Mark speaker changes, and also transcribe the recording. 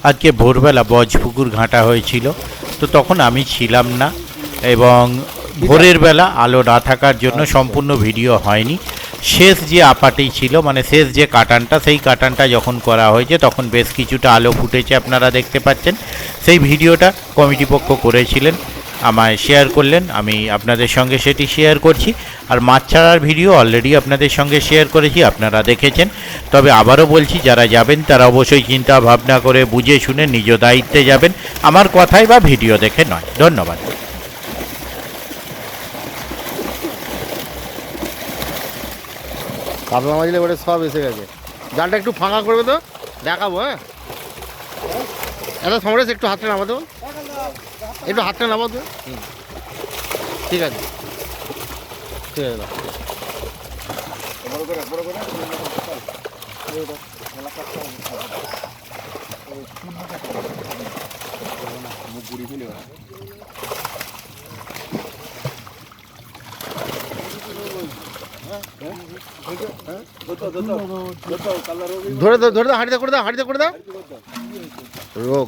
Speaker 1: আজকে ভোরবেলা বজপুকুর ঘাঁটা হয়েছিল, তো তখন আমি ছিলাম না এবং ভোরের বেলা আলো না থাকার জন্য সম্পূর্ণ ভিডিও হয়নি। শেষ যে আপাটি ছিল, মানে শেষ যে কাটানটা, সেই কাটানটা যখন করা হয়েছে তখন বেশ কিছুটা আলো ফুটেছে, আপনারা দেখতে পাচ্ছেন। সেই ভিডিওটা কমিটি পক্ষ করেছিলেন, আমায় শেয়ার করলেন, আমি আপনাদের সঙ্গে সেটি শেয়ার করছি। আর মাছ ছাড়ার ভিডিও অলরেডি আপনাদের সঙ্গে শেয়ার করেছি, আপনারা দেখেছেন। তবে আবারও বলছি, যারা যাবেন তারা অবশ্যই চিন্তা ভাবনা করে বুঝে শুনে নিজ দায়িত্বে যাবেন, আমার কথাই বা ভিডিও দেখে নয়। ধন্যবাদ।
Speaker 2: কাতলা মাছলে এবারে সব এসে গেছে। জালটা একটু ফাঁকা করবে তো, দেখাবো। হ্যাঁ এত সমরেশ একটু হাতটা নামাতো, একটু হাতটা নামাতো। ঠিক আছে, ঠিক আছে। ধরে ধরে হাঁড়িতে করে দাও, হাঁড়িতে করে দাও। রোগ